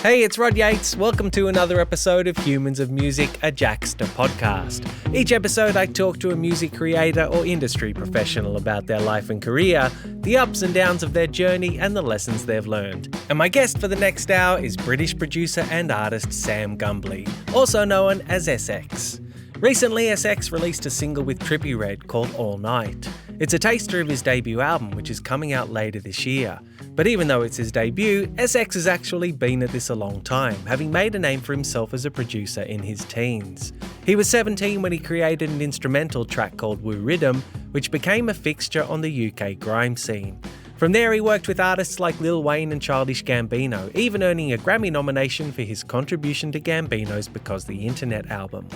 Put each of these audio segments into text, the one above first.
Hey, it's Rod Yates. Welcome to another episode of Humans of Music, a Jaxsta podcast. Each episode I talk to a music creator or industry professional about their life and career, the ups and downs of their journey and the lessons they've learned. And my guest for the next hour is British producer and artist Sam Gumbley, also known as SX. Recently, SX released a single with Trippie Redd called All Night. It's a taster of his debut album, which is coming out later this year. But even though it's his debut, SX has actually been at this a long time, having made a name for himself as a producer in his teens. He was 17 when he created an instrumental track called Woo Rhythm, which became a fixture on the UK grime scene. From there, he worked with artists like Lil Wayne and Childish Gambino, even earning a Grammy nomination for his contribution to Gambino's Because the Internet album.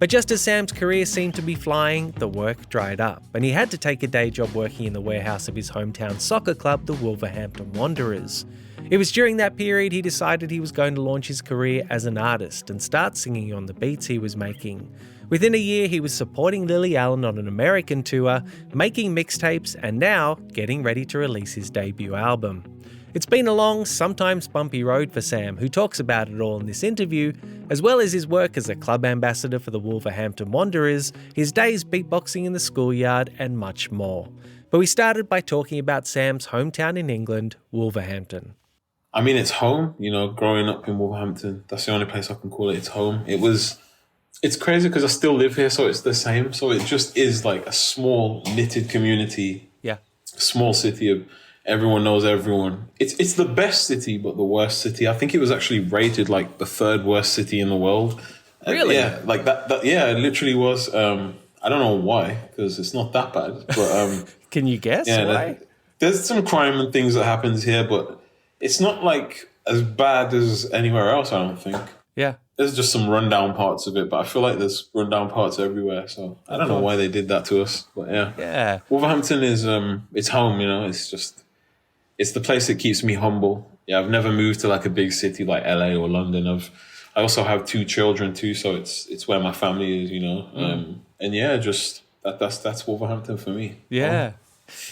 But just as Sam's career seemed to be flying, the work dried up, and he had to take a day job working in the warehouse of his hometown soccer club, the Wolverhampton Wanderers. It was during that period he decided he was going to launch his career as an artist and start singing on the beats he was making. Within a year, he was supporting Lily Allen on an American tour, making mixtapes, and now getting ready to release his debut album. It's been a long, sometimes bumpy road for Sam, who talks about it all in this interview, as well as his work as a club ambassador for the Wolverhampton Wanderers, his days beatboxing in the schoolyard, and much more. But we started by talking about Sam's hometown in England, Wolverhampton. I mean, it's home, growing up in Wolverhampton. That's the only place I can call it. It's home. It's crazy because I still live here, so it's the same. So it just is like a small, knitted community. Yeah. Small city of everyone knows everyone. It's the best city, but the worst city. I think it was actually rated like the third worst city in the world. Really? Yeah, like that. Yeah, it literally was. I don't know why, because it's not that bad. But can you guess why? There's some crime and things that happens here, but it's not like as bad as anywhere else, I don't think. Yeah. There's just some rundown parts of it, but I feel like there's rundown parts everywhere. So I don't know why they did that to us, but yeah. Yeah. Wolverhampton is it's home, it's the place that keeps me humble. Yeah, I've never moved to like a big city like LA or London. I also have 2 children too, so it's where my family is, and yeah, just that's Wolverhampton for me. Yeah.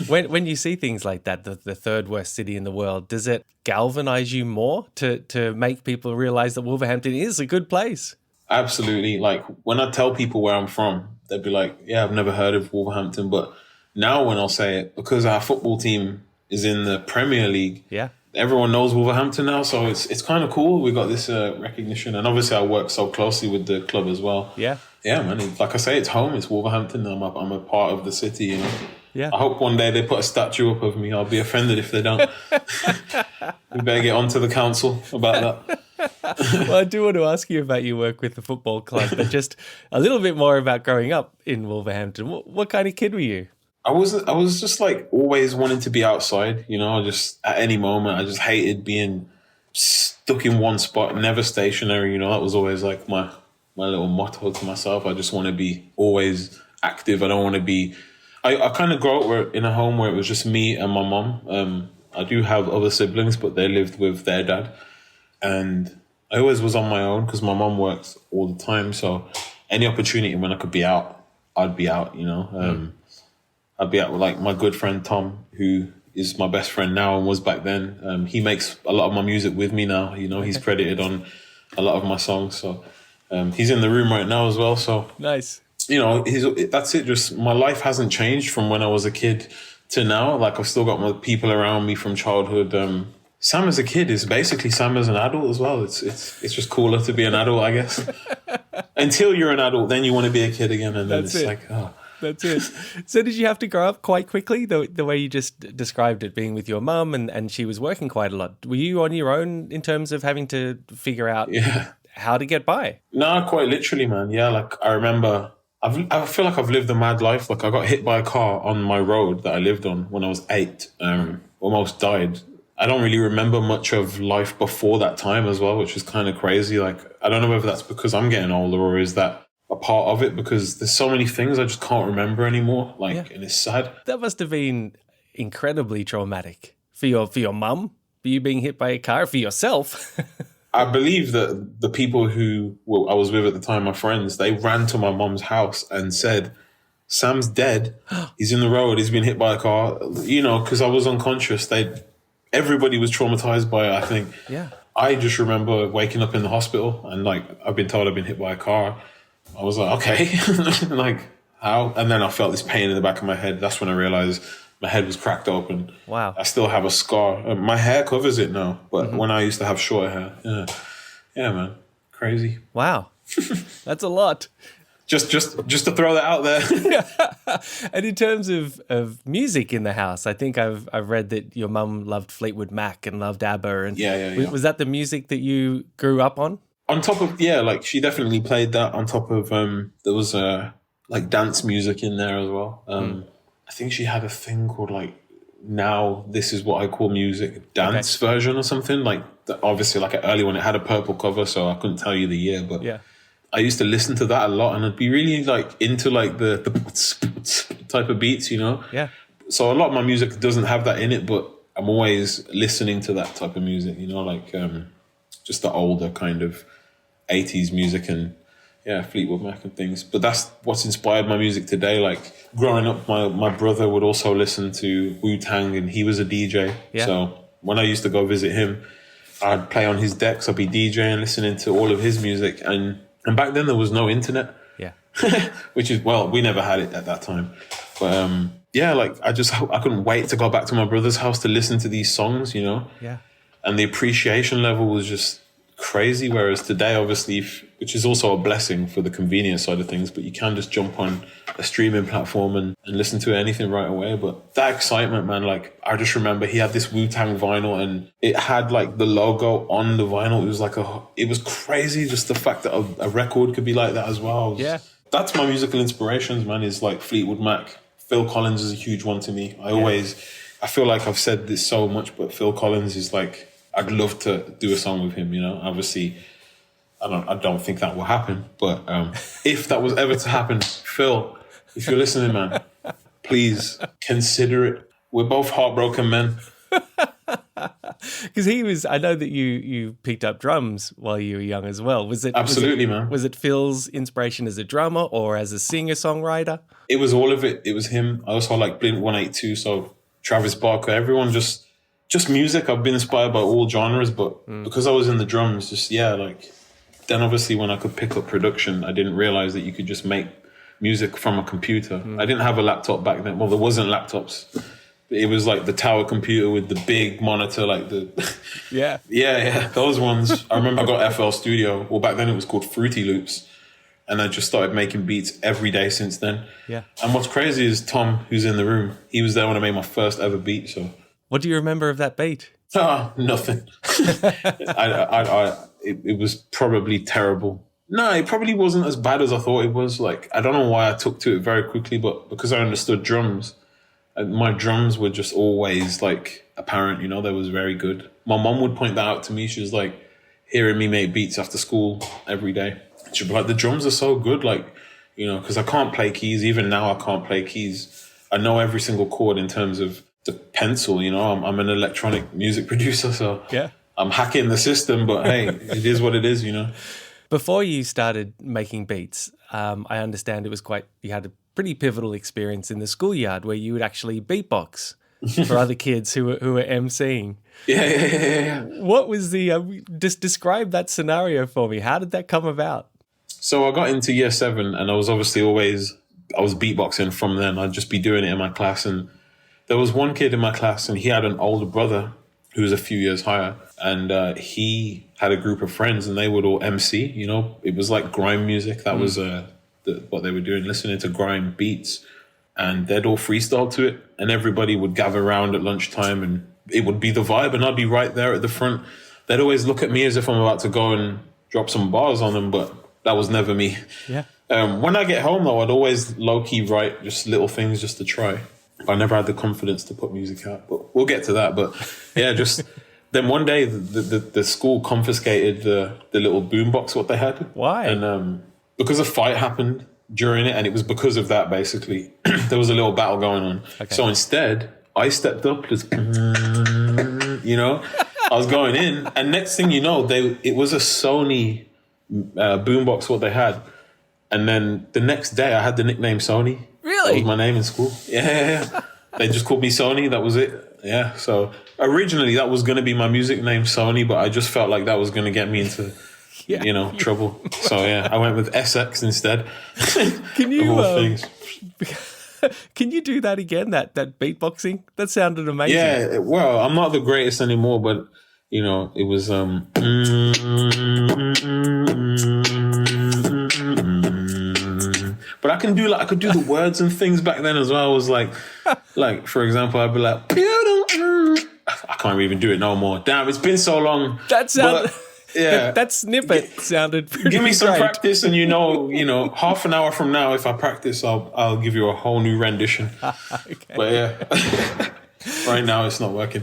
When you see things like that, the third worst city in the world, does it galvanize you more to make people realize that Wolverhampton is a good place? Absolutely. Like when I tell people where I'm from, they'd be like, yeah, I've never heard of Wolverhampton. But now when I'll say it, because our football team is in the Premier League, yeah, everyone knows Wolverhampton now. So it's kind of cool. We got this recognition. And obviously I work so closely with the club as well. Yeah. Yeah, man. Like I say, it's home. It's Wolverhampton. I'm a part of the city, Yeah. I hope one day they put a statue up of me. I'll be offended if they don't. We better get onto the council about that. Well, I do want to ask you about your work with the football club, but just a little bit more about growing up in Wolverhampton. What kind of kid were you? I was just like always wanting to be outside, just at any moment. I just hated being stuck in one spot, never stationary. That was always like my little motto to myself. I just want to be always active. I don't want to be... I kind of grew up in a home where it was just me and my mum. I do have other siblings, but they lived with their dad. And I always was on my own because my mum works all the time. So any opportunity when I could be out, I'd be out, I'd be out with like my good friend Tom, who is my best friend now and was back then. He makes a lot of my music with me now. He's credited on a lot of my songs. So he's in the room right now as well. So nice. That's it. Just my life hasn't changed from when I was a kid to now. Like I've still got my people around me from childhood. Sam as a kid is basically Sam as an adult as well. It's just cooler to be an adult, I guess. Until you're an adult, then you want to be a kid again, and then That's it. So did you have to grow up quite quickly, the way you just described it, being with your mum and she was working quite a lot? Were you on your own in terms of having to figure out how to get by? No, quite literally, man. Yeah, like I remember... I feel like I've lived a mad life. Like I got hit by a car on my road that I lived on when I was 8. Almost died. I don't really remember much of life before that time as well, which is kind of crazy. Like I don't know whether that's because I'm getting older or is that a part of it, because there's so many things I just can't remember anymore. And it's sad. That must have been incredibly traumatic for your mum, for you being hit by a car, for yourself. I believe that the people who I was with at the time, my friends, they ran to my mum's house and said, Sam's dead. He's in the road. He's been hit by a car. Because I was unconscious. Everybody was traumatized by it, I think. Yeah. I just remember waking up in the hospital and like I've been told I've been hit by a car. I was like, okay, like how? And then I felt this pain in the back of my head. That's when I realized my head was cracked open. Wow. I still have a scar. My hair covers it now, but when I used to have short hair, yeah, man, crazy. Wow, that's a lot. Just to throw that out there. And in terms of music in the house, I think I've read that your mum loved Fleetwood Mac and loved ABBA. And Yeah. Was that the music that you grew up on? On top of, like she definitely played that on top of, there was like dance music in there as well. I think she had a thing called like, Now This Is What I Call Music dance version or something. Like obviously like an early one, it had a purple cover, so I couldn't tell you the year, but yeah. I used to listen to that a lot and I'd be really like into like the type of beats, you know? Yeah. So a lot of my music doesn't have that in it, but I'm always listening to that type of music, you know, like just the older kind of 80s music and Fleetwood Mac and things. But that's what's inspired my music today. Like growing up, my brother would also listen to Wu-Tang and he was a DJ. Yeah. So when I used to go visit him, I'd play on his decks, I'd be DJing, listening to all of his music. And back then there was no internet. Yeah. Which is, well, we never had it at that time. But like I couldn't wait to go back to my brother's house to listen to these songs, you know? Yeah. And the appreciation level was just crazy. Whereas today, obviously, which is also a blessing for the convenience side of things, but you can just jump on a streaming platform and listen to anything right away. But that excitement, man, like I just remember he had this Wu-Tang vinyl and it had like the logo on the vinyl. It was like it was crazy. Just the fact that a record could be like that as well. Yeah. That's my musical inspirations, man, is like Fleetwood Mac. Phil Collins is a huge one to me. I feel like I've said this so much, but Phil Collins is like, I'd love to do a song with him, you know? Obviously, I don't think that will happen, but if that was ever to happen, Phil, if you're listening, man, please consider it. We're both heartbroken men. Because I know that you picked up drums while you were young as well. Absolutely, man. Was it Phil's inspiration as a drummer or as a singer-songwriter? It was all of it. It was him. I also like Blink-182, so Travis Barker, everyone just music. I've been inspired by all genres, but because I was in the drums, then obviously when I could pick up production, I didn't realize that you could just make music from a computer. I didn't have a laptop back then. Well, there wasn't laptops. It was like the tower computer with the big monitor, like the... Yeah, those ones. I remember I got FL Studio. Well, back then it was called Fruity Loops. And I just started making beats every day since then. Yeah. And what's crazy is Tom, who's in the room, he was there when I made my first ever beat, so... What do you remember of that beat? Nothing. It was probably terrible. No, it probably wasn't as bad as I thought it was. Like, I don't know why I took to it very quickly, but because I understood drums, my drums were just always like apparent, you know, they was very good. My mom would point that out to me. She was like hearing me make beats after school every day. She'd be like, the drums are so good, like, you know, because I can't play keys. Even now I can't play keys. I know every single chord in terms of the pencil, you know. I'm an electronic music producer, so yeah, I'm hacking the system, but hey, it is what it is, you know. Before you started making beats, I understand you had a pretty pivotal experience in the schoolyard where you would actually beatbox for other kids who were emceeing. Yeah. What was just describe that scenario for me. How did that come about? So I got into year 7 and I was obviously I was beatboxing from then. I'd just be doing it in my class, and there was one kid in my class and he had an older brother who was a few years higher, and he had a group of friends and they would all MC, you know. It was like grime music. That was what they were doing, listening to grime beats, and they'd all freestyle to it, and everybody would gather around at lunchtime and it would be the vibe, and I'd be right there at the front. They'd always look at me as if I'm about to go and drop some bars on them, but that was never me. Yeah. When I get home, though, I'd always low-key write just little things just to try. I never had the confidence to put music out, but we'll get to that. But yeah, just then one day the school confiscated the little boombox what they had. Why? And because a fight happened during it, and it was because of that, basically. There was a little battle going on. Okay. So instead, I stepped up, just, you know, I was going in, and next thing you know, it was a Sony boombox what they had. And then the next day I had the nickname Sony. Really? That was my name in school. Yeah. They just called me Sony. That was it. Yeah, so originally that was going to be my music name, Sony, but I just felt like that was going to get me into, trouble. So yeah, I went with SX instead. Can you, of all things. Can you do that again? That beatboxing? That sounded amazing. Yeah, well, I'm not the greatest anymore, but it was but I can do I could do the words and things back then as well. I was like for example, I'd be like, I can't even do it no more. Damn, it's been so long. That sounded. Yeah, that snippet sounded pretty Give me some great. practice, and half an hour from now, if I practice, I'll give you a whole new rendition. Okay. But yeah, right now it's not working.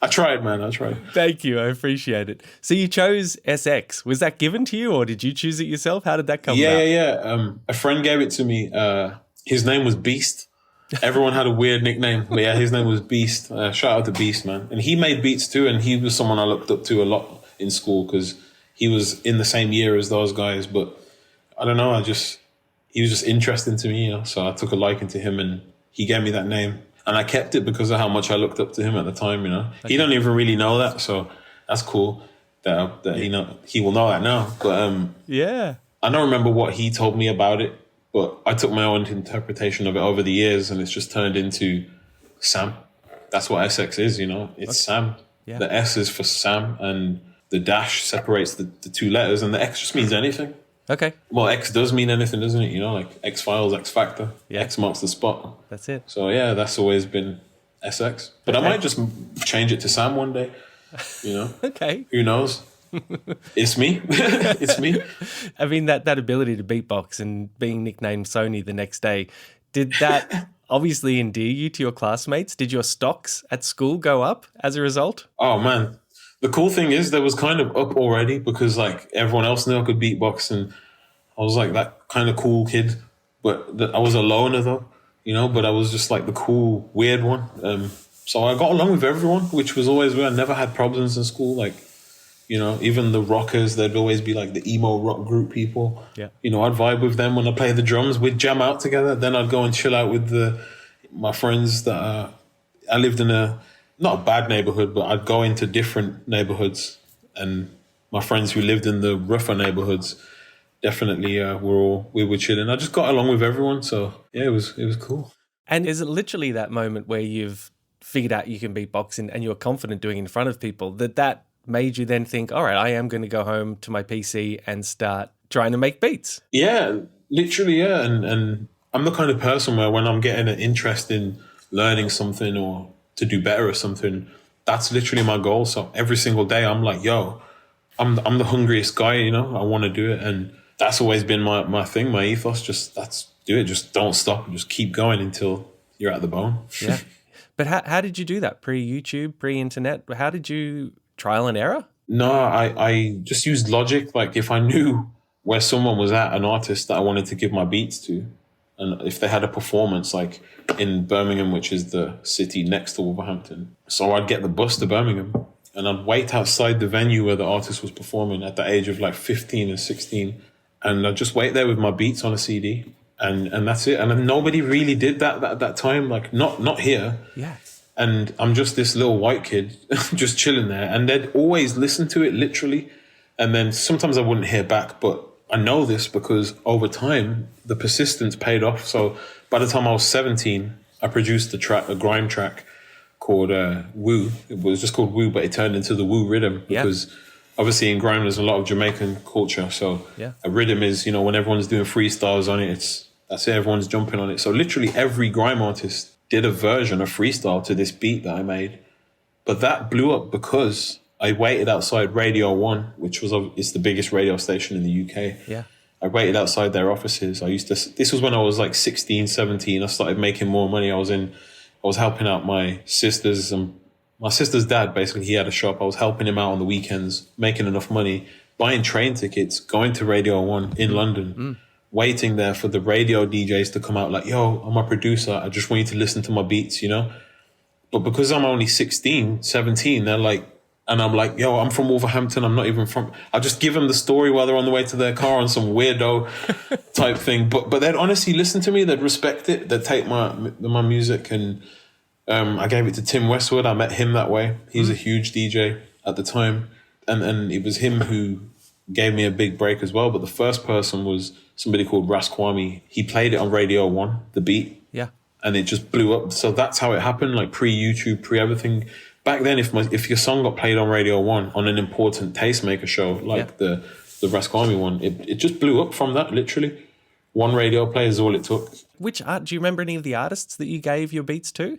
I tried, man. I tried. Thank you. I appreciate it. So you chose SX. Was that given to you, or did you choose it yourself? How did that come about? Yeah. A friend gave it to me. His name was Beast. Everyone had a weird nickname, but yeah, his name was Beast. Shout out to Beast, man. And he made beats too, and he was someone I looked up to a lot in school because he was in the same year as those guys. But I don't know, he was just interesting to me, so I took a liking to him, and he gave me that name, and I kept it because of how much I looked up to him at the time. Okay. He don't even really know that, so that's cool that he will know that now. But yeah, I don't remember what he told me about it, but I took my own interpretation of it over the years, and it's just turned into Sam. That's what SX is, it's Sam. Yeah. The S is for Sam, and the dash separates the two letters, and the X just means anything. Okay. Well, X does mean anything, doesn't it? Like X-Files, X-Factor. Yeah. X marks the spot. That's it. So yeah, that's always been SX. But I might just change it to Sam one day, Okay. Who knows? It's me. It's me. I mean, that ability to beatbox and being nicknamed Sony the next day, did that obviously endear you to your classmates? Did your stocks at school go up as a result? Oh, man. The cool thing is there was kind of up already because everyone else knew I could beatbox, and I was that kind of cool kid. But I was a loner though, but I was just the cool, weird one. So I got along with everyone, which was always weird. I never had problems in school. Even the rockers, there'd always be the emo rock group people. Yeah. I'd vibe with them when I play the drums. We'd jam out together. Then I'd go and chill out with my friends that I lived in not a bad neighborhood, but I'd go into different neighborhoods, and my friends who lived in the rougher neighborhoods definitely we were chilling. I just got along with everyone, so yeah, it was cool. And is it literally that moment where you've figured out you can beatbox and you're confident doing it in front of people that made you then think, all right, I am going to go home to my PC and start trying to make beats? Yeah, literally, yeah. And I'm the kind of person where when I'm getting an interest in learning something or to do better or something, that's literally my goal. So every single day I'm yo, I'm the hungriest guy, I want to do it. And that's always been my thing, my ethos. Just do it. Just don't stop. Just keep going until you're at the bone. Yeah. But how did you do that? Pre-YouTube, pre-internet? How did you trial and error? No, I just used Logic. If I knew where someone was at, an artist that I wanted to give my beats to, and if they had a performance in Birmingham, which is the city next to Wolverhampton, so I'd get the bus to Birmingham and I'd wait outside the venue where the artist was performing at the age of 15 and 16, and I'd just wait there with my beats on a CD, and that's it. And nobody really did that at that time, not here. Yeah. And I'm just this little white kid just chilling there, and they'd always listen to it literally, and then sometimes I wouldn't hear back, but I know this because over time, the persistence paid off. So by the time I was 17, I produced a grime track called Woo. It was just called Woo, but it turned into the Woo rhythm because obviously in grime, there's a lot of Jamaican culture. So a rhythm is, when everyone's doing freestyles on it, that's it, everyone's jumping on it. So literally every grime artist did a version of freestyle to this beat that I made. But that blew up because I waited outside Radio 1, which it's the biggest radio station in the UK. Yeah. I waited outside their offices. This was when I was 16, 17. I started making more money. I was helping out my sisters, and my sister's dad, basically, he had a shop. I was helping him out on the weekends, making enough money, buying train tickets, going to Radio 1 in London, waiting there for the radio DJs to come out yo, I'm a producer. I just want you to listen to my beats, But because I'm only 16, 17, they're and I'm yo, I'm from Wolverhampton. I'm not even from... I just give them the story while they're on the way to their car on some weirdo type thing. But they'd honestly listen to me. They'd respect it. They'd take my music and I gave it to Tim Westwood. I met him that way. He was a huge DJ at the time. And it was him who gave me a big break as well. But the first person was somebody called Raskwami. He played it on Radio 1, the beat. Yeah. And it just blew up. So that's how it happened, like pre-YouTube, pre-everything. Back then, if your song got played on Radio 1 on an important tastemaker show, like the Raskwami one, it just blew up from that, literally. One radio play is all it took. Do you remember any of the artists that you gave your beats to?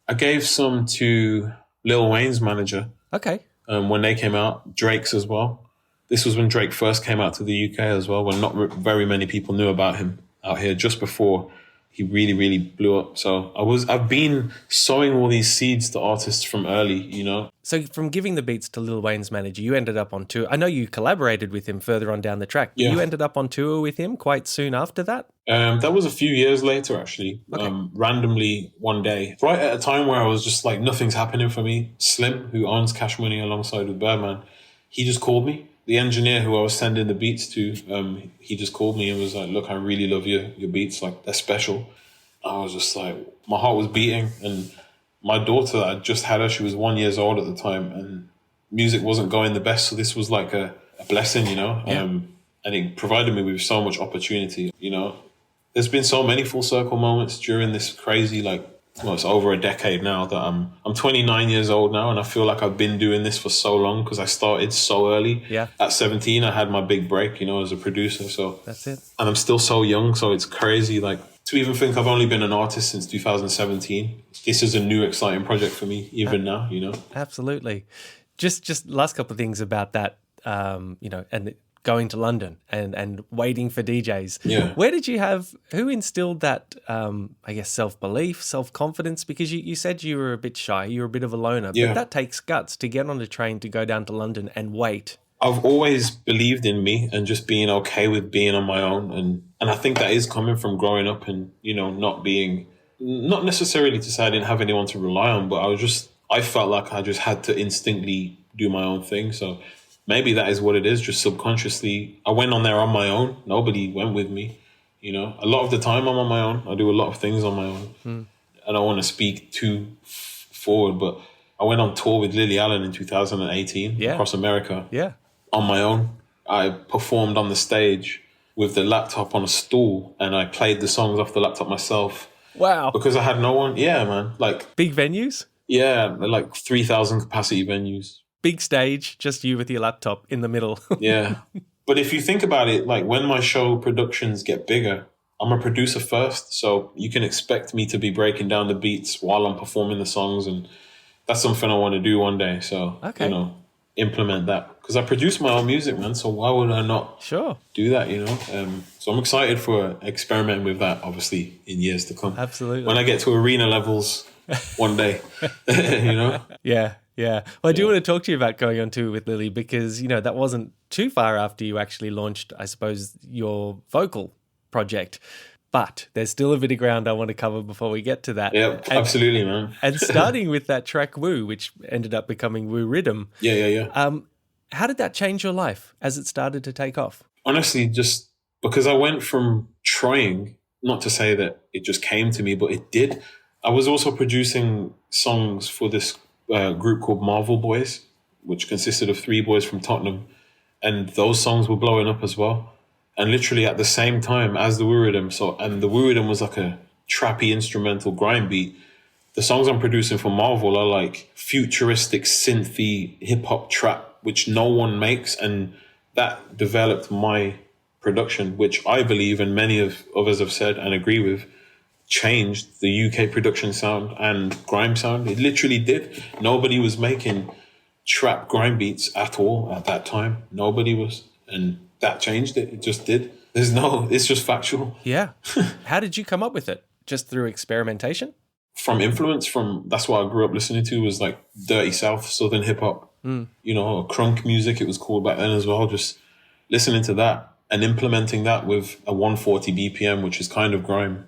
I gave some to Lil Wayne's manager. Okay. When they came out, Drake's as well. This was when Drake first came out to the UK as well, when not very many people knew about him out here, just before he really, really blew up. So I've been sowing all these seeds to artists from early, you know. So from giving the beats to Lil Wayne's manager, you ended up on tour. I know you collaborated with him further on down the track, but you ended up on tour with him quite soon after that? That was a few years later, actually. Okay. Randomly one day, right at a time where I was just like, nothing's happening for me. Slim, who owns Cash Money alongside with Birdman, he just called me. The engineer who I was sending the beats to, he just called me and was like, look, I really love your beats. Like, they're special. I was just like, my heart was beating. And my daughter, I just had her, she was 1 year old at the time, and music wasn't going the best. So this was like a blessing, you know? Yeah. And it provided me with so much opportunity, you know? There's been so many full circle moments during this crazy, it's over a decade now that I'm 29 years old now, and I feel like I've been doing this for so long because I started so early. Yeah. At 17, I had my big break, you know, as a producer. So that's it. And I'm still so young, so it's crazy. Like, to even think I've only been an artist since 2017. This is a new exciting project for me, even now, you know. Absolutely. Just last couple of things about that, you know, and going to London and waiting for DJs. Yeah. Who instilled that, I guess, self-belief, self-confidence? Because you said you were a bit shy, you were a bit of a loner, but that takes guts to get on a train to go down to London and wait. I've always believed in me and just being okay with being on my own. And I think that is coming from growing up and, you know, not necessarily to say I didn't have anyone to rely on, but I felt like I just had to instinctively do my own thing. So maybe that is what it is, just subconsciously. I went on there on my own. Nobody went with me. You know, a lot of the time I'm on my own. I do a lot of things on my own. I don't want to speak too forward, but I went on tour with Lily Allen in 2018 across America on my own. I performed on the stage with the laptop on a stool, and I played the songs off the laptop myself. Wow. Because I had no one. Yeah, man. Like big venues? Yeah, like 3,000 capacity venues. Big stage, just you with your laptop in the middle. Yeah. But if you think about it, like when my show productions get bigger, I'm a producer first. So you can expect me to be breaking down the beats while I'm performing the songs. And that's something I want to do one day. So, you know, implement that. Because I produce my own music, man. So why would I not do that, you know? So I'm excited for experimenting with that, obviously, in years to come. Absolutely. When I get to arena levels one day, you know? Yeah. Yeah. Well, I do want to talk to you about going on tour with Lily because, you know, that wasn't too far after you actually launched, I suppose, your vocal project. But there's still a bit of ground I want to cover before we get to that. Yeah, absolutely, man. And starting with that track Woo, which ended up becoming Woo Rhythm. Yeah. How did that change your life as it started to take off? Honestly, just because I went from trying, not to say that it just came to me, but it did. I was also producing songs for this group called Marvel Boys, which consisted of 3 boys from Tottenham. And those songs were blowing up as well. And literally at the same time as the Woo Rhythm, and the Woo Rhythm was like a trappy instrumental grind beat. The songs I'm producing for Marvel are like futuristic synthy hip hop trap, which no one makes. And that developed my production, which I believe, and many of others have said and agree with, changed the UK production sound and grime sound. It literally did. Nobody was making trap grime beats at all at that time. Nobody was. And that changed it. It just did. It's just factual. Yeah. How did you come up with it? Just through experimentation? From influence, that's what I grew up listening to, was like Dirty South, Southern hip hop, you know, crunk music, it was called back then as well. Just listening to that and implementing that with a 140 BPM, which is kind of grime,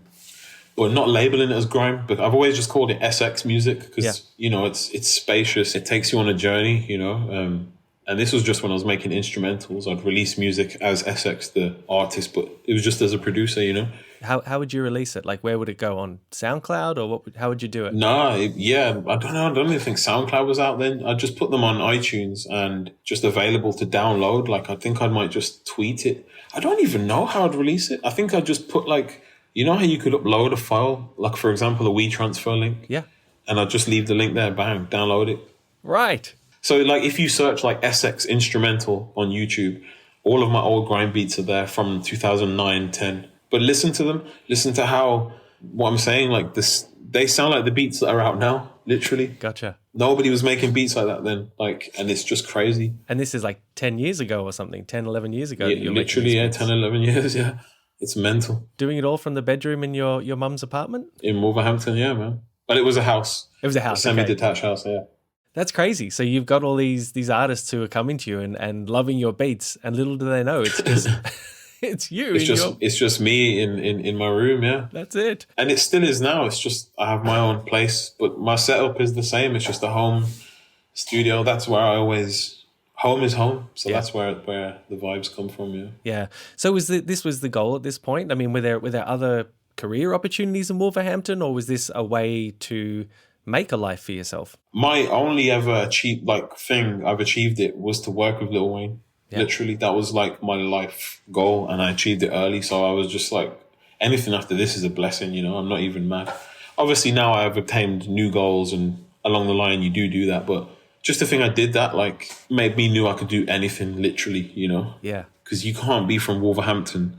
but not labeling it as grime. But I've always just called it SX music because, you know, it's spacious. It takes you on a journey, you know. And this was just when I was making instrumentals. I'd release music as SX, the artist, but it was just as a producer, you know. How would you release it? Like, where would it go, on SoundCloud, or how would you do it? No, yeah, I don't know. I don't even think SoundCloud was out then. I just put them on iTunes and just available to download. Like, I think I might just tweet it. I don't even know how I'd release it. I think I'd just put, like, you know how you could upload a file, like, for example, a WeTransfer link? Yeah. And I'd just leave the link there, bang, download it. Right. So, like, if you search, like, SX Instrumental on YouTube, all of my old grind beats are there from 2009, 10. But listen to them. Listen to how, what I'm saying, like, this, they sound like the beats that are out now, literally. Gotcha. Nobody was making beats like that then, like, and it's just crazy. And this is like 10 years ago or something, 10, 11 years ago. Yeah, that you're literally, making yeah, these 10, beats. 11 years, yeah. It's mental. Doing it all from the bedroom in your mum's apartment? In Wolverhampton, yeah, man. But it was a house. It was a house, A semi-detached house, yeah. That's crazy. So you've got all these artists who are coming to you and loving your beats, and little do they know it's just it's you. It's just me in my room, yeah. That's it. And it still is now. It's just I have my own place, but my setup is the same. It's just a home studio. That's where home is home. So Yeah. that's where the vibes come from, yeah. Yeah. So this was the goal at this point? I mean, were there other career opportunities in Wolverhampton, or was this a way to make a life for yourself? My only ever achieved thing I've achieved it was to work with Lil Wayne. Yeah. Literally, that was like my life goal, and I achieved it early. So I was just like, anything after this is a blessing, you know. I'm not even mad. Obviously, now I have obtained new goals, and along the line, you do that. But just the thing I did that, like, made me knew I could do anything, literally, you know. Yeah. Because you can't be from Wolverhampton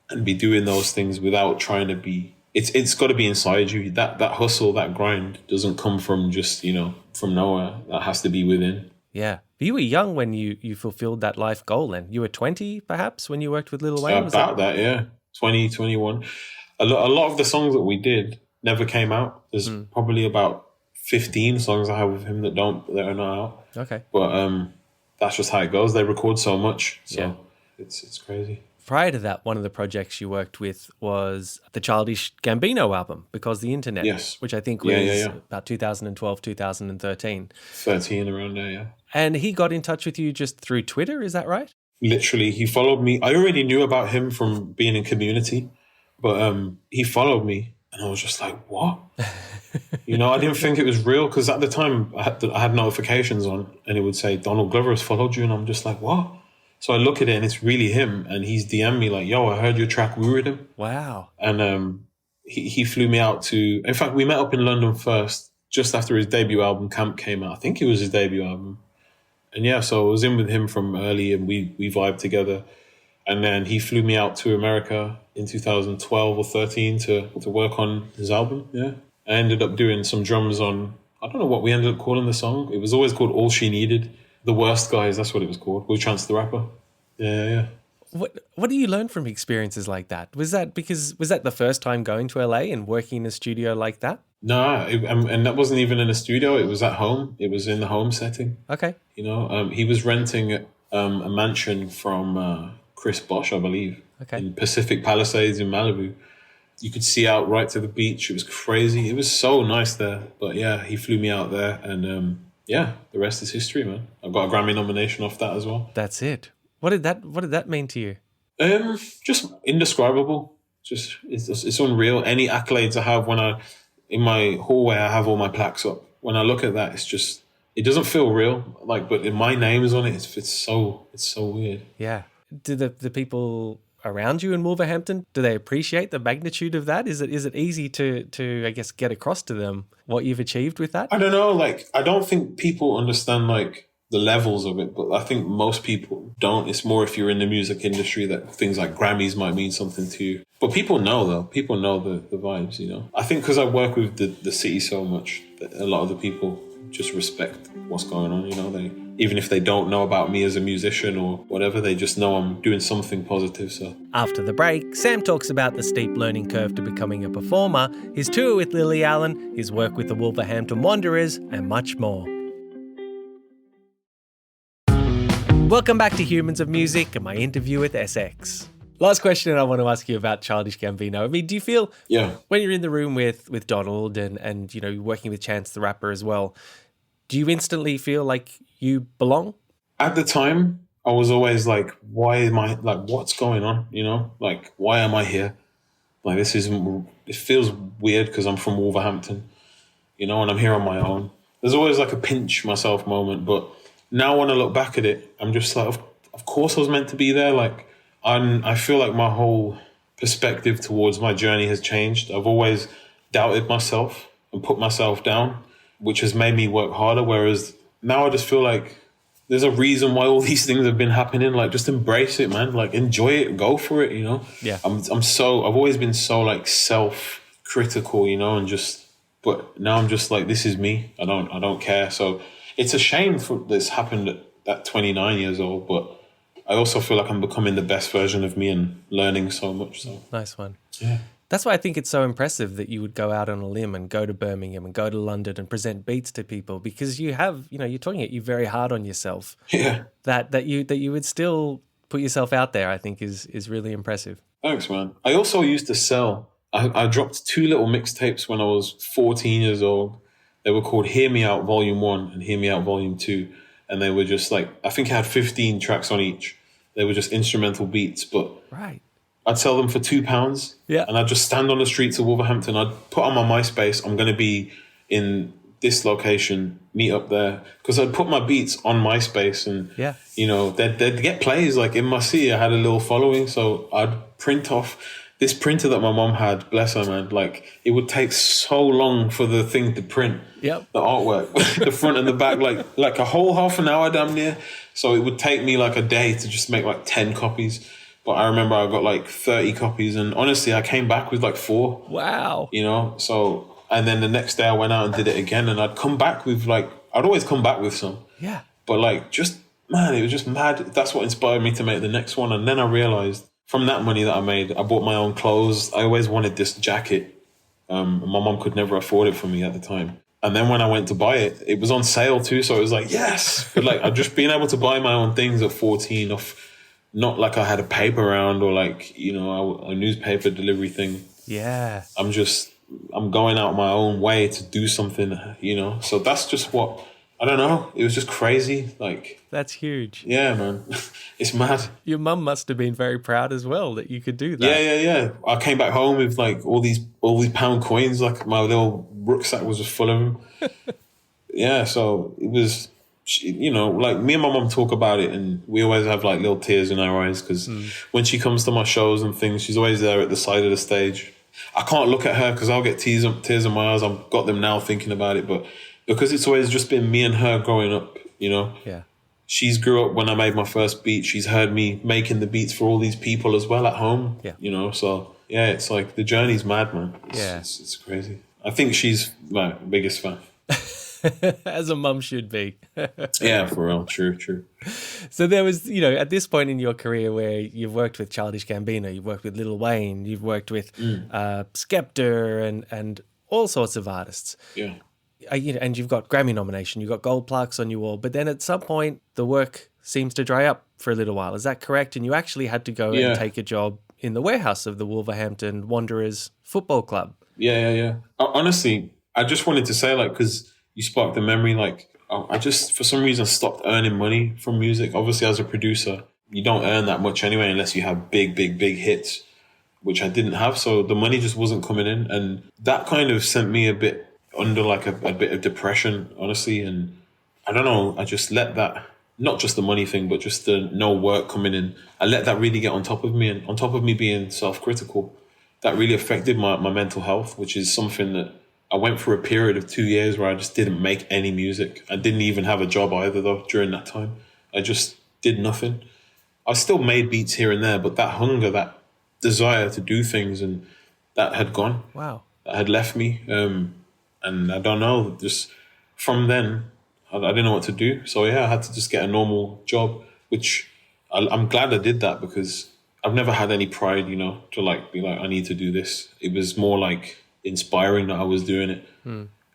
and be doing those things without trying to be. It's got to be inside you. That hustle, that grind doesn't come from just, you know, from nowhere. That has to be within. Yeah. But you were young when you fulfilled that life goal then. You were 20 perhaps when you worked with Lil Wayne? Was About that, yeah. 20, 21. A lot of the songs that we did never came out. There's probably about 15 songs I have with him that are not out. Okay. But that's just how it goes. They record so much. So Yeah. it's crazy. Prior to that, one of the projects you worked with was the Childish Gambino album, Because the Internet, Yes. which I think was about 2012, 2013. 13 around there, yeah. And he got in touch with you just through Twitter, is that right? Literally, he followed me. I already knew about him from being in Community, but he followed me, and I was just like, what? You know, I didn't think it was real, because at the time I had notifications on, and it would say, Donald Glover has followed you, and I'm just like, what? So I look at it, and it's really him, and he's DM'd me like, yo, I heard your track Wooed him. Wow. And he flew me out to, in fact, we met up in London first, just after his debut album, Camp, came out. I think it was his debut album. And yeah, so I was in with him from early, and we vibed together. And then he flew me out to America in 2012 or 13 to work on his album, yeah. I ended up doing some drums on, I don't know what we ended up calling the song. It was always called All She Needed. The Worst Guys, that's what it was called. With Chance the Rapper. Yeah. What do you learn from experiences like that? Was that the first time going to LA and working in a studio like that? No, and that wasn't even in a studio. It was at home. It was in the home setting. Okay. You know, he was renting a mansion from Chris Bosch, I believe, in Pacific Palisades in Malibu. You could see out right to the beach. It was crazy. It was so nice there. But yeah, he flew me out there, and yeah, the rest is history, man. I got a Grammy nomination off that as well. That's it. What did that mean to you? Just indescribable. Just it's unreal. Any accolades I have in my hallway, I have all my plaques up. When I look at that, it doesn't feel real. Like, but my name is on it. It's so weird. Yeah. Do the people around you in Wolverhampton, do they appreciate the magnitude of that? Is it easy to I guess get across to them what you've achieved with that? I don't know. Like, I don't think people understand like the levels of it, but I think most people don't. It's more if you're in the music industry that things like Grammys might mean something to you. But people know, though. People know the vibes, you know. I think because I work with the city so much, that a lot of the people just respect what's going on, you know. They, even if they don't know about me as a musician or whatever, they just know I'm doing something positive. So after the break, Sam talks about the steep learning curve to becoming a performer, his tour with Lily Allen, his work with the Wolverhampton Wanderers, and much more. Welcome back to Humans of Music and my interview with SX. Last question I want to ask you about Childish Gambino. I mean, do you feel when you're in the room with Donald and you know, working with Chance the Rapper as well, do you instantly feel like you belong? At the time, I was always like, why am I, like, what's going on? You know, like, why am I here? Like it feels weird because I'm from Wolverhampton, you know, and I'm here on my own. There's always like a pinch myself moment, but now when I look back at it, I'm just like, of course I was meant to be there. Like, I feel like my whole perspective towards my journey has changed. I've always doubted myself and put myself down, which has made me work harder. Whereas now I just feel like there's a reason why all these things have been happening. Like, just embrace it, man. Like, enjoy it, go for it, you know? Yeah. I've always been so like self-critical, you know, but now I'm just like, this is me. I don't care. So it's a shame for this happened at 29 years old, but I also feel like I'm becoming the best version of me and learning so much. So Nice one. yeah. That's why I think it's so impressive that you would go out on a limb and go to Birmingham and go to London and present beats to people, because you have, you know, you're talking it, you're very hard on yourself. Yeah. That you would still put yourself out there, I think is really impressive. Thanks, man. I also used to sell. I dropped 2 little mixtapes when I was 14 years old. They were called Hear Me Out Volume 1 and Hear Me Out Volume 2. And they were just like, I think I had 15 tracks on each. They were just instrumental beats, but Right. I'd sell them for £2. Yeah. And I'd just stand on the streets of Wolverhampton. I'd put on my MySpace, I'm going to be in this location, meet up there. Because I'd put my beats on MySpace and, Yeah. you know, they'd get plays. Like in my city, I had a little following. So I'd print off this printer that my mom had, bless her, man. Like, it would take so long for the thing to print. Yep. The artwork, the front and the back, like a whole half an hour damn near. So it would take me like a day to just make like 10 copies. But I remember I got like 30 copies, and honestly, I came back with like 4. Wow. You know, so, and then the next day I went out and did it again, and I'd always come back with some. Yeah. But like, just, man, it was just mad. That's what inspired me to make the next one. And then I realized from that money that I made, I bought my own clothes. I always wanted this jacket. My mom could never afford it for me at the time. And then when I went to buy it, it was on sale too. So it was like, yes. But like, I've just been able to buy my own things at 14 off, not like I had a paper round or like, you know, a newspaper delivery thing. Yeah. I'm going out my own way to do something, you know? So that's just what, I don't know. It was just crazy. Like, That's huge. yeah, man, it's mad. Your mum must have been very proud as well that you could do that. Yeah. I came back home with like all these pound coins. Like my little rucksack was just full of them. Yeah. So it was, you know, like me and my mum talk about it, and we always have like little tears in our eyes because when she comes to my shows and things, she's always there at the side of the stage. I can't look at her because I'll get tears in my eyes. I've got them now thinking about it, but because it's always just been me and her growing up, you know. Yeah. She's grew up when I made my first beat. She's heard me making the beats for all these people as well at home. Yeah. You know, so yeah, it's like the journey's mad, man. Yeah. It's crazy. I think she's my biggest fan. As a mum should be. Yeah, for real. True. So there was, you know, at this point in your career where you've worked with Childish Gambino, you've worked with Lil Wayne, you've worked with Skepta and all sorts of artists. Yeah. You know, and you've got Grammy nomination, you've got gold plaques on your wall, but then at some point the work seems to dry up for a little while. Is that correct? And you actually had to go and take a job in the warehouse of the Wolverhampton Wanderers Football Club. Yeah. Honestly, I just wanted to say, like, because you sparked the memory, like, I just, for some reason, stopped earning money from music. Obviously, as a producer, you don't earn that much anyway unless you have big hits, which I didn't have. So the money just wasn't coming in. And that kind of sent me a bit under like a bit of depression, honestly. And I don't know, I just let that, not just the money thing, but just the no work coming in, I let that really get on top of me. And on top of me being self-critical, that really affected my mental health, which is something that I went through a period of 2 years where I just didn't make any music. I didn't even have a job either, though, during that time. I just did nothing. I still made beats here and there, but that hunger, that desire to do things, and that had gone. Wow. That had left me. And I don't know, just from then, I didn't know what to do. So, yeah, I had to just get a normal job, which I'm glad I did that because I've never had any pride, you know, to like be like, I need to do this. It was more like inspiring that I was doing it.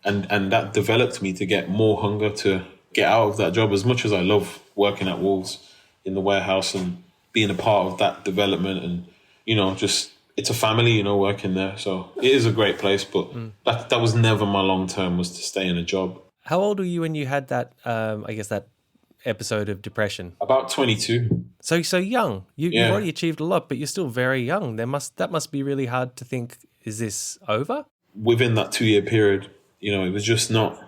And that developed me to get more hunger to get out of that job. As much as I love working at Wolves in the warehouse and being a part of that development, and, you know, just, it's a family, you know, working there. So it is a great place, but that was never my long term, was to stay in a job. How old were you when you had that, I guess, that episode of depression? About 22. So young. You've Yeah. already achieved a lot, but you're still very young. That must be really hard to think, is this over? Within that 2-year period, it was just not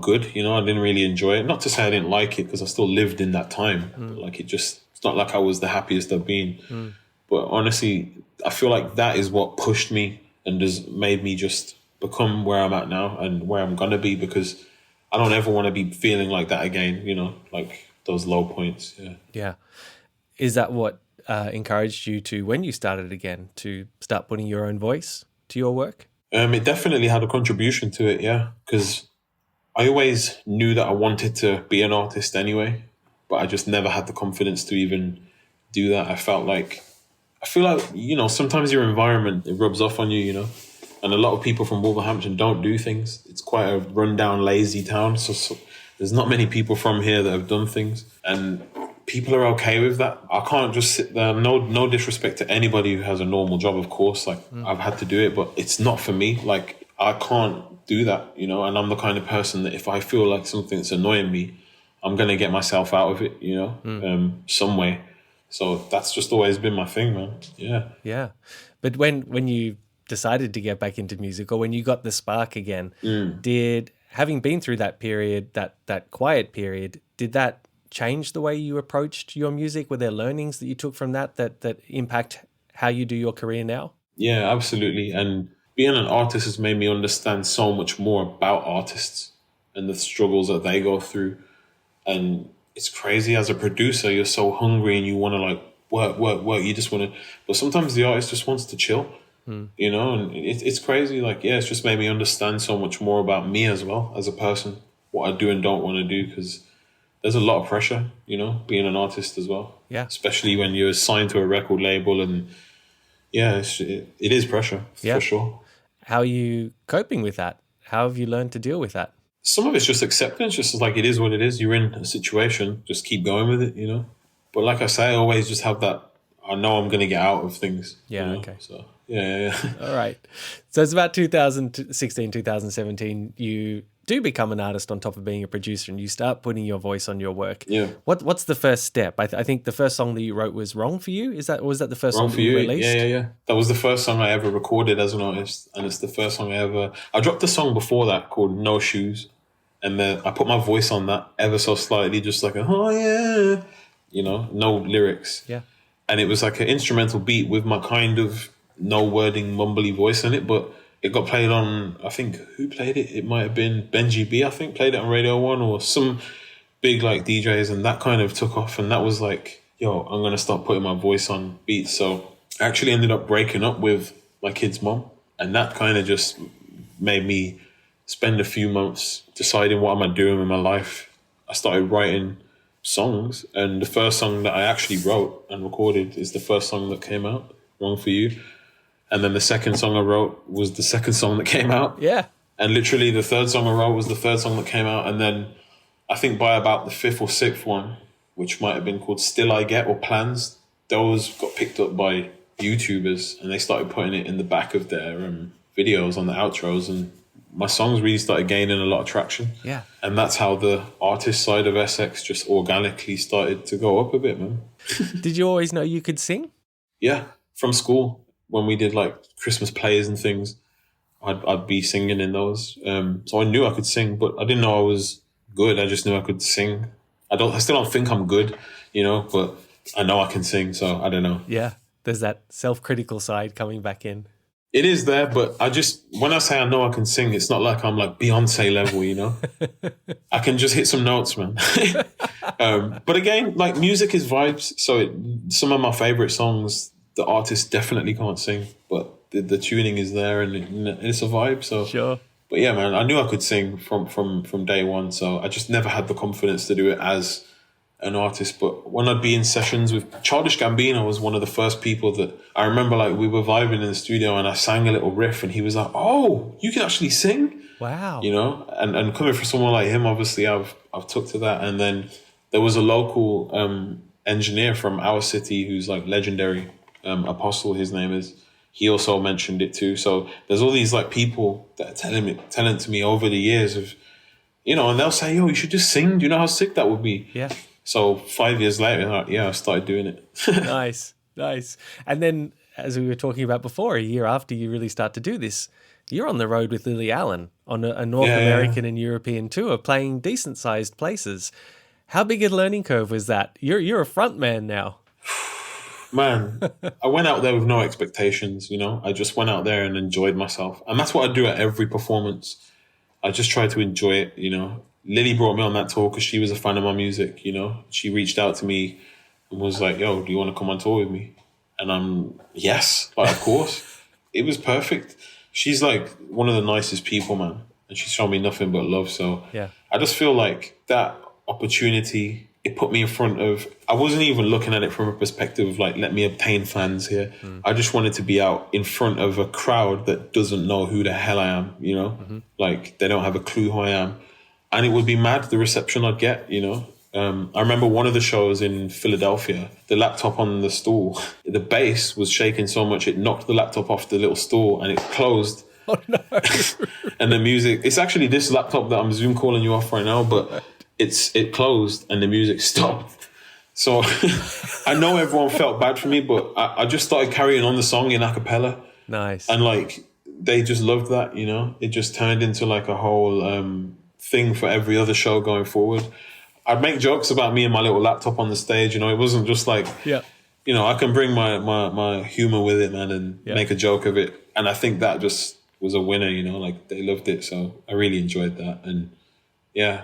good. I didn't really enjoy it. Not to say I didn't like it, because I still lived in that time. But it's not like I was the happiest I've been. But honestly, I feel like that is what pushed me and has made me just become where I'm at now and where I'm going to be, because I don't ever want to be feeling like that again, like those low points. Yeah. Yeah. Is that what encouraged you to, when you started again, to start putting your own voice to your work? It definitely had a contribution to it, yeah, because I always knew that I wanted to be an artist anyway, but I just never had the confidence to even do that. I feel like, sometimes your environment, it rubs off on you, and a lot of people from Wolverhampton don't do things. It's quite a rundown, lazy town. So there's not many people from here that have done things, and people are okay with that. I can't just sit there. No disrespect to anybody who has a normal job, of course. I've had to do it, but it's not for me. I can't do that, and I'm the kind of person that if I feel like something's annoying me, I'm going to get myself out of it, some way. So that's just always been my thing, man. Yeah. Yeah. But when you decided to get back into music, or when you got the spark again, did, having been through that period, that quiet period, did that change the way you approached your music? Were there learnings that you took from that impact how you do your career now? Yeah, absolutely. And being an artist has made me understand so much more about artists and the struggles that they go through. And it's crazy, as a producer, you're so hungry and you want to work. You just want to, but sometimes the artist just wants to chill, and it's crazy. It's just made me understand so much more about me as well as a person, what I do and don't want to do, because there's a lot of pressure, being an artist as well. Yeah. Especially when you're signed to a record label, and it is pressure for sure. How are you coping with that? How have you learned to deal with that? Some of it's just acceptance, just it is what it is. You're in a situation, just keep going with it, But like I say, I always just have that, I know I'm going to get out of things. Yeah, okay. So, yeah. All right. So it's about 2016, 2017, you do become an artist on top of being a producer, and you start putting your voice on your work. Yeah. What's the first step? I think the first song that you wrote was Wrong For You. Was that the first Wrong song For that you You? released? Yeah. That was the first song I ever recorded as an artist, and it's the first song I dropped a song before that called No Shoes, and then I put my voice on that ever so slightly, just oh yeah, no lyrics. Yeah. And it was like an instrumental beat with my kind of no wording, mumbly voice in it, but it got played on, I think, who played it? It might have been Benji B, I think, played it on Radio 1 or some big DJs, and that kind of took off, and that was yo, I'm going to start putting my voice on beats. So I actually ended up breaking up with my kid's mom, and that kind of just made me spend a few months deciding what am I doing with my life. I started writing songs, and the first song that I actually wrote and recorded is the first song that came out, Wrong For You. And then the second song I wrote was the second song that came out. Yeah. And literally the third song I wrote was the third song that came out. And then I think by about the fifth or sixth one, which might have been called Still I Get or Plans, those got picked up by YouTubers, and they started putting it in the back of their videos on the outros, and my songs really started gaining a lot of traction. Yeah. And that's how the artist side of Essex just organically started to go up a bit, man. Did you always know you could sing? Yeah, from school. When we did Christmas plays and things, I'd be singing in those. So I knew I could sing, but I didn't know I was good. I just knew I could sing. I still don't think I'm good, but I know I can sing, so I don't know. Yeah, there's that self-critical side coming back in. It is there, but when I say I know I can sing, it's not like I'm Beyonce level, I can just hit some notes, man. But again, music is vibes. So some of my favorite songs, the artist definitely can't sing, but the tuning is there, and it's a vibe. So Sure. But yeah, man, I knew I could sing from day one. So I just never had the confidence to do it as an artist. But when I'd be in sessions with Childish Gambino, was one of the first people that I remember, we were vibing in the studio, and I sang a little riff, and he was like, "Oh, you can actually sing." Wow. And coming from someone like him, obviously I've took to that. And then there was a local engineer from our city who's legendary, Apostle, his name is. He also mentioned it too. So there's all these people that are telling to me over the years of, and they'll say, "Yo, you should just sing. Do you know how sick that would be?" Yeah. So 5 years later, I started doing it. Nice. And then, as we were talking about before, a year after you really start to do this, you're on the road with Lily Allen on a North American and European tour, playing decent-sized places. How big a learning curve was that? You're a front man now. Man, I went out there with no expectations, I just went out there and enjoyed myself. And that's what I do at every performance. I just try to enjoy it, Lily brought me on that tour because she was a fan of my music, She reached out to me and was like, yo, do you want to come on tour with me? And I'm, yes, of course. It was perfect. She's like one of the nicest people, man. And she's shown me nothing but love. So I just feel like that opportunity, it put me in front of, I wasn't even looking at it from a perspective of like, let me obtain fans here. I just wanted to be out in front of a crowd that doesn't know who the hell I am, Like they don't have a clue who I am. And it would be mad, the reception I'd get, I remember one of the shows in Philadelphia, the laptop on the stool, the bass was shaking so much it knocked the laptop off the little stool and it closed. Oh no. And the music, it's actually this laptop that I'm Zoom calling you off right now, but it closed and the music stopped. So I know everyone felt bad for me, but I just started carrying on the song in a cappella. Nice. And like, they just loved that, It just turned into like a whole thing for every other show going forward. I'd make jokes about me and my little laptop on the stage, It wasn't just like, I can bring my humor with it, man, and make a joke of it. And I think that just was a winner, like they loved it. So I really enjoyed that. And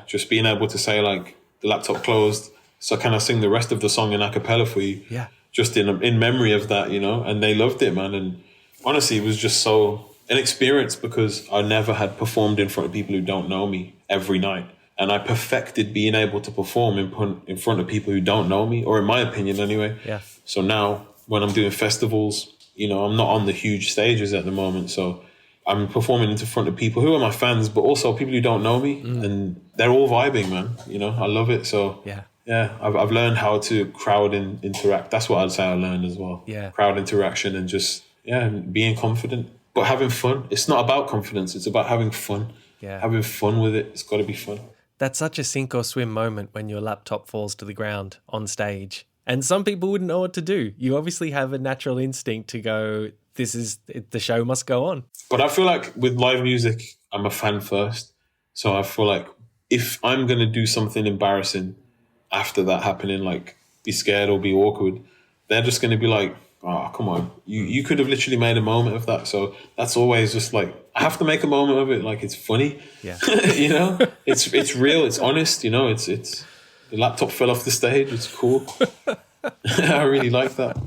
just being able to say like the laptop closed, so can I sing the rest of the song in a cappella for you? Yeah. Just in memory of that, and they loved it, man. And honestly, it was just so an experience because I never had performed in front of people who don't know me every night. And I perfected being able to perform in front of people who don't know me, or in my opinion anyway. Yeah. So now when I'm doing festivals, I'm not on the huge stages at the moment. So I'm performing in front of people who are my fans, but also people who don't know me. And they're all vibing, man. I love it. So I've learned how to crowd and interact. That's what I'd say I learned as well. Yeah. Crowd interaction and just, being confident, but having fun. It's not about confidence. It's about having fun. Yeah. Having fun with it. It's got to be fun. That's such a sink or swim moment when your laptop falls to the ground on stage. And some people wouldn't know what to do. You obviously have a natural instinct to go, the show must go on. But I feel like with live music, I'm a fan first. So I feel like if I'm going to do something embarrassing after that happening, like be scared or be awkward, they're just going to be like, oh, come on. You could have literally made a moment of that. So that's always just like, I have to make a moment of it. Like it's funny, it's real. It's honest, it's the laptop fell off the stage. It's cool. I really like that.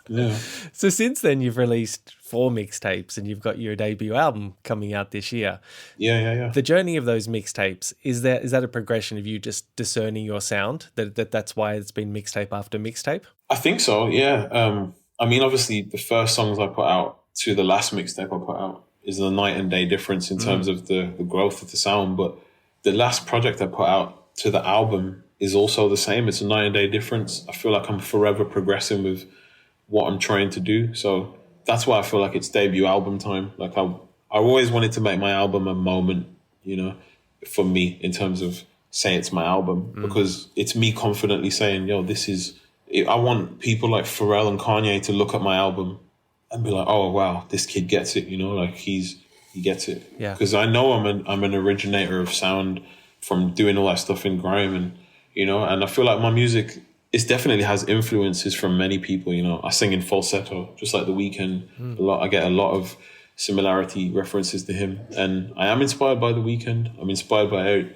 Yeah. So since then you've released 4 mixtapes and you've got your debut album coming out this year. Yeah. The journey of those mixtapes, is that a progression of you just discerning your sound? That's why it's been mixtape after mixtape? I think so, yeah. I mean, obviously the first songs I put out to the last mixtape I put out is the night and day difference in terms of the growth of the sound. But the last project I put out to the album is also the same. It's a night and day difference. I feel like I'm forever progressing with what I'm trying to do. So that's why I feel like it's debut album time. Like I always wanted to make my album a moment, for me in terms of saying it's my album, because it's me confidently saying, yo, this is, I want people like Pharrell and Kanye to look at my album and be like, oh, wow, this kid gets it, like he gets it. Yeah. Because I know I'm an originator of sound from doing all that stuff in grime and, and I feel like my music, it definitely has influences from many people, I sing in falsetto, just like The Weeknd. I get a lot of similarity references to him. And I am inspired by The Weeknd. I'm inspired by,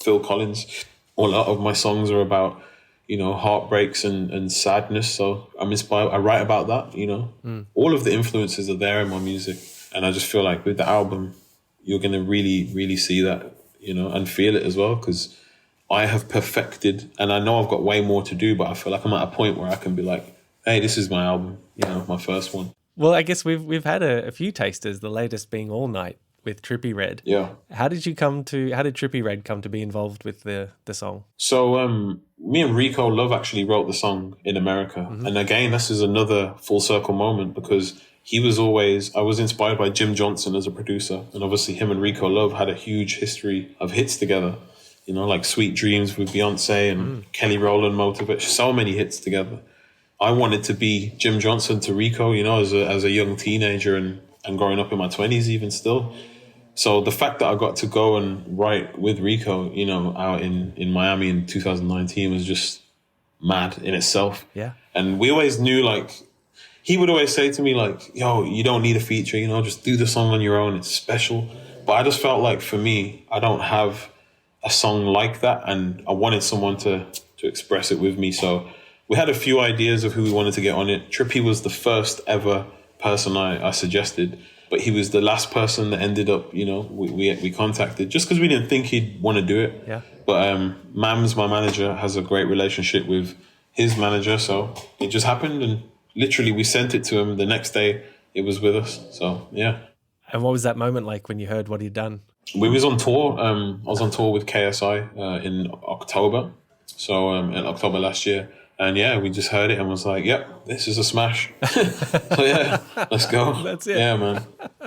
Phil Collins. A lot of my songs are about, heartbreaks and sadness. So I'm inspired. I write about that, All of the influences are there in my music. And I just feel like with the album, you're going to really, really see that, and feel it as well. Because I have perfected, and I know I've got way more to do, but I feel like I'm at a point where I can be like, hey, this is my album, my first one. Well, I guess we've had a few tasters, the latest being All Night with Trippie Redd. Yeah. How did Trippie Redd come to be involved with the song? So me and Rico Love actually wrote the song in America. And again, this is another full circle moment because I was inspired by Jim Johnson as a producer. And obviously him and Rico Love had a huge history of hits together. you know, like Sweet Dreams with Beyonce and Kelly Rowland, Motivate, so many hits together. I wanted to be Jim Johnson to Rico, you know, as a young teenager and growing up in my 20s even still. So the fact that I got to go and write with Rico, you know, out in Miami in 2019 was just mad in itself. Yeah. And we always knew, like, he would always say to me, like, yo, you don't need a feature, you know, just do the song on your own. It's special. But I just felt like for me, I don't have a song like that. And I wanted someone to express it with me. So we had a few ideas of who we wanted to get on it. Trippie was the first ever person I suggested, but he was the last person that ended up, you know, we contacted just because we didn't think he'd want to do it. Yeah. But Mams, my manager, has a great relationship with his manager. So it just happened, and literally we sent it to him. The next day it was with us. So, yeah. And what was that moment like when you heard what he'd done? We was on tour. I was on tour with KSI in October. So in October last year. And yeah, we just heard it and was like, yep, this is a smash. So yeah, let's go. That's it. Yeah, man.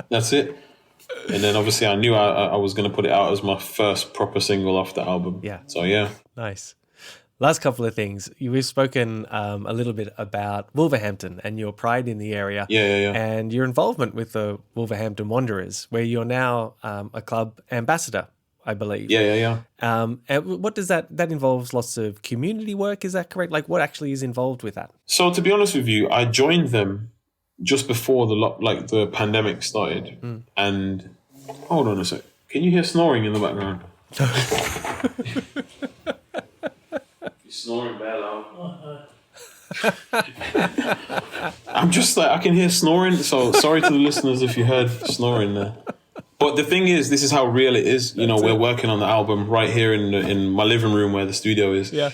That's it. And then obviously I knew I was going to put it out as my first proper single off the album. Yeah. So yeah. Nice. Last couple of things. We've spoken a little bit about Wolverhampton and your pride in the area. Yeah. And your involvement with the Wolverhampton Wanderers, where you're now a club ambassador, I believe. Yeah. And what does that involves? Lots of community work, is that correct? Like, what actually is involved with that? So to be honest with you, I joined them just before the pandemic started. And hold on a sec. Can you hear snoring in the background? Snoring bare loud. I'm just like, I can hear snoring. So sorry to the listeners if you heard snoring there. But the thing is, this is how real it is. You know, we're working on the album right here in my living room where the studio is. Yeah.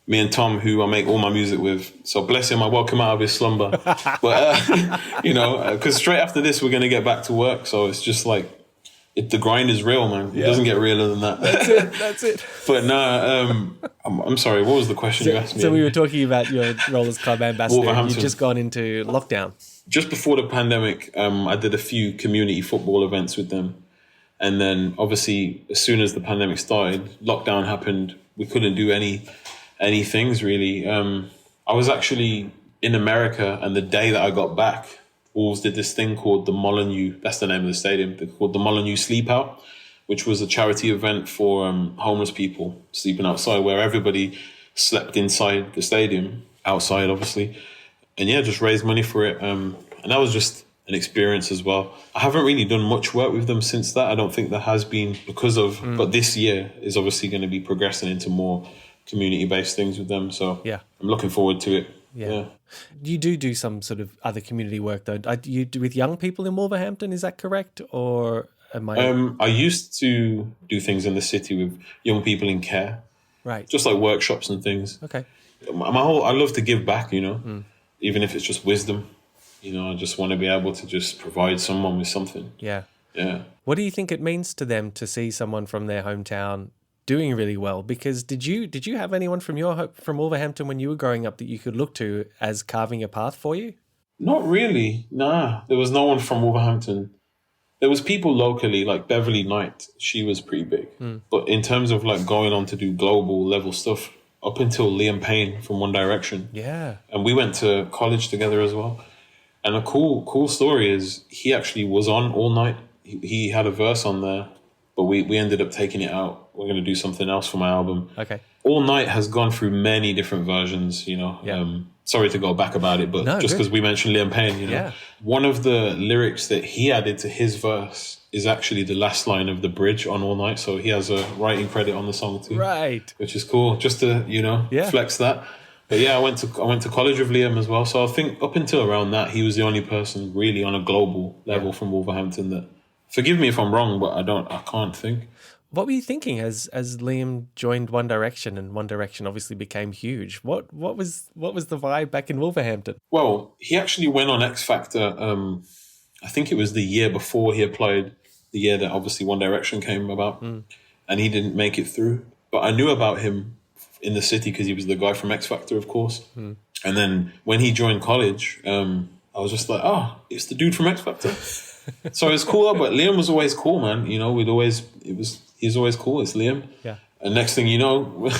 Me and Tom, who I make all my music with. So bless him, I woke him out of his slumber. But, you know, because straight after this, we're going to get back to work. So it's just like, the grind is real, man. It doesn't get realer than that. That's it. But no, I'm sorry. What was the question you asked me? So we were talking about your role as club ambassador. Wolverhampton. You've just gone into lockdown. Just before the pandemic, I did a few community football events with them. And then obviously, as soon as the pandemic started, lockdown happened. We couldn't do any things really. I was actually in America, and the day that I got back, Wolves did this thing called the Molyneux. That's the name of the stadium. They're called the Molyneux Sleep Out, which was a charity event for homeless people sleeping outside, where everybody slept inside the stadium, outside obviously. And yeah, just raised money for it. And that was just an experience as well. I haven't really done much work with them since that. I don't think there has been because of, but this year is obviously going to be progressing into more community-based things with them. So yeah, I'm looking forward to it. Yeah. You do some sort of other community work though. You do with young people in Wolverhampton, is that correct? Or am I? I used to do things in the city with young people in care. Right. Just like workshops and things. Okay. I love to give back, you know, even if it's just wisdom. You know, I just want to be able to just provide someone with something. Yeah. Yeah. What do you think it means to them to see someone from their hometown doing really well? Because did you have anyone from Wolverhampton when you were growing up that you could look to as carving a path for you? Not really. Nah, there was no one from Wolverhampton. There was people locally, like Beverly Knight. She was pretty big. But in terms of like going on to do global level stuff, up until Liam Payne from One Direction. Yeah. And we went to college together as well. And a cool story is he actually was on All Night. He had a verse on there, but we ended up taking it out. We're going to do something else for my album. Okay. All Night has gone through many different versions, you know. Yeah. Sorry to go back about it, but just because we mentioned Liam Payne, you know. Yeah. One of the lyrics that he added to his verse is actually the last line of the bridge on All Night. So he has a writing credit on the song too. Right. Which is cool, just to, you know, flex that. But yeah, I went to college with Liam as well. So I think up until around that, he was the only person really on a global level from Wolverhampton that, forgive me if I'm wrong, but I can't think. What were you thinking as Liam joined One Direction and One Direction obviously became huge? What was the vibe back in Wolverhampton? Well, he actually went on X Factor. I think it was the year before he applied, the year that obviously One Direction came about, and he didn't make it through. But I knew about him in the city because he was the guy from X Factor, of course. And then when he joined college, I was just like, oh, it's the dude from X Factor. So it's cool, but Liam was always cool, man. You know, he's always cool. It's Liam. Yeah. And next thing you know,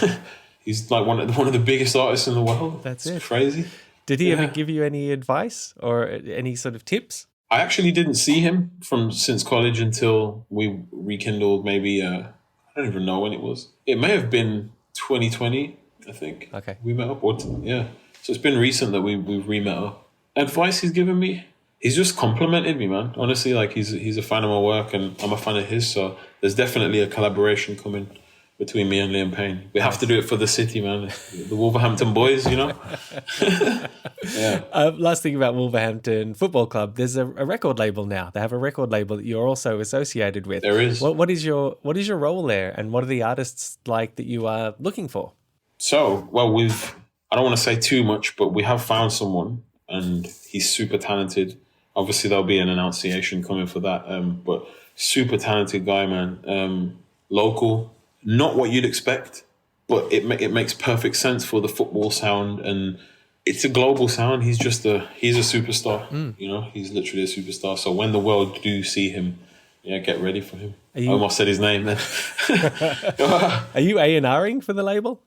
he's like one of the biggest artists in the world. That's it's it. Crazy. Did he ever give you any advice or any sort of tips? I actually didn't see him since college until we rekindled maybe, I don't even know when it was. It may have been 2020, I think. Okay. We met up. Yeah. So it's been recent that we've re-met up. Advice he's given me? He's just complimented me, man. Honestly, like he's a fan of my work and I'm a fan of his. So there's definitely a collaboration coming between me and Liam Payne. We have to do it for the city, man. The Wolverhampton boys, you know? Yeah. Last thing about Wolverhampton Football Club, there's a record label now. They have a record label that you're also associated with. There is. What is your role there, and what are the artists like that you are looking for? So, well, I don't want to say too much, but we have found someone and he's super talented. Obviously, there'll be an annunciation coming for that, but super talented guy, man. Local. Not what you'd expect, but it makes perfect sense for the football sound, and it's a global sound. He's a superstar. You know, he's literally a superstar. So when the world do see him, yeah, get ready for him. I almost said his name then. Are you A&Ring for the label?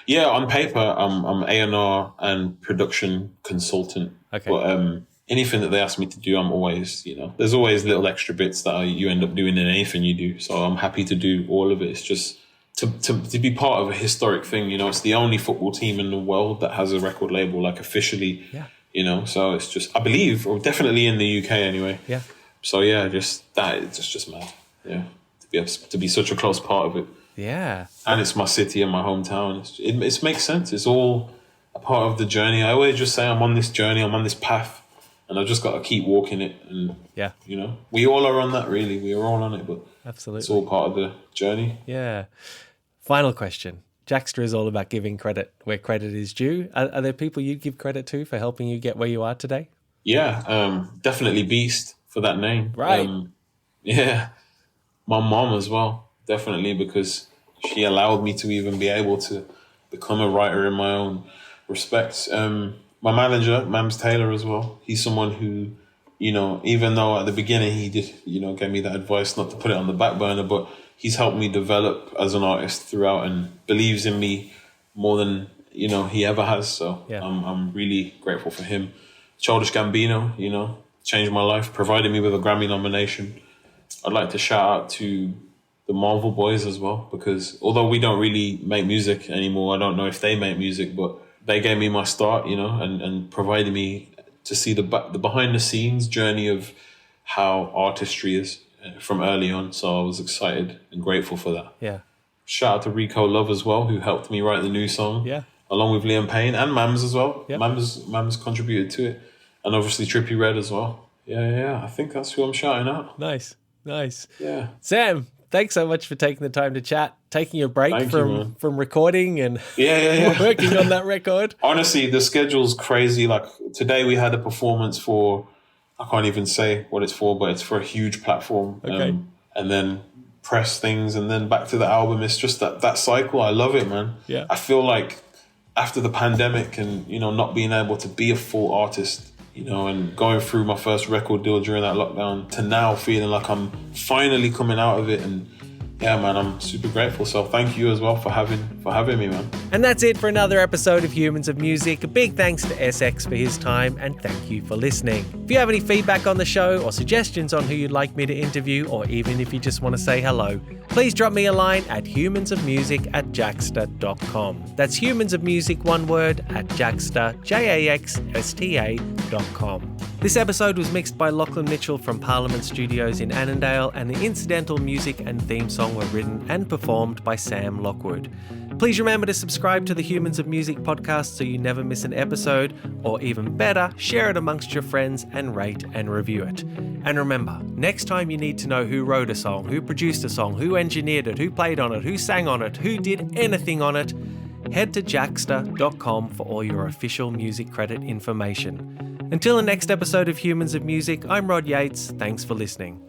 Yeah, on paper, I'm A&R and production consultant. Okay. But anything that they ask me to do, I'm always, there's always little extra bits that you end up doing in anything you do. So I'm happy to do all of it. It's just to be part of a historic thing. It's the only football team in the world that has a record label, like officially. Yeah. So it's just, I believe, or definitely in the UK anyway. Yeah. So yeah, it's just mad. Yeah, to be such a close part of it. Yeah. And it's my city and my hometown. It makes sense. It's all a part of the journey. I always just say I'm on this journey, I'm on this path, and I've just got to keep walking it. And, yeah, we all are on that, really. We are all on it, but absolutely, it's all part of the journey. Yeah. Final question. Jaxsta is all about giving credit where credit is due. Are there people you'd give credit to for helping you get where you are today? Yeah, definitely Beast for that name. Right. Yeah. My mom as well, definitely, because she allowed me to even be able to become a writer in my own respects. My manager, Mams Taylor, as well. He's someone who, even though at the beginning he did, gave me that advice not to put it on the back burner, but he's helped me develop as an artist throughout and believes in me more than, he ever has. So yeah. I'm really grateful for him. Childish Gambino, changed my life, provided me with a Grammy nomination. I'd like to shout out to the Marvel boys as well, because although we don't really make music anymore, I don't know if they make music, but they gave me my start, and provided me to see the behind the scenes journey of how artistry is from early on. So I was excited and grateful for that. Yeah. Shout out to Rico Love as well, who helped me write the new song. Yeah. Along with Liam Payne and Mams as well. Yeah. Mams contributed to it. And obviously Trippie Redd as well. Yeah. I think that's who I'm shouting out. Nice. Yeah. Sam, thanks so much for taking the time to chat, taking a break from recording and working on that record. Honestly, the schedule's crazy. Like today we had a performance for, I can't even say what it's for, but it's for a huge platform. Okay. And then press things and then back to the album. It's just that cycle. I love it, man. Yeah. I feel like after the pandemic and, not being able to be a full artist, and going through my first record deal during that lockdown to now feeling like I'm finally coming out of it. And yeah, man, I'm super grateful. So thank you as well for having me, man. And that's it for another episode of Humans of Music. A big thanks to SX for his time, and thank you for listening. If you have any feedback on the show or suggestions on who you'd like me to interview, or even if you just want to say hello, please drop me a line at humansofmusic@jaxsta.com. That's humans of music, one word, at Jaxsta, JAXSTA.com. This episode was mixed by Lachlan Mitchell from Parliament Studios in Annandale, and the incidental music and theme song were written and performed by Sam Lockwood. Please remember to subscribe to the Humans of Music podcast so you never miss an episode, or even better, share it amongst your friends and rate and review it. And remember, next time you need to know who wrote a song, who produced a song, who engineered it, who played on it, who sang on it, who did anything on it, head to jaxsta.com for all your official music credit information. Until the next episode of Humans of Music, I'm Rod Yates. Thanks for listening.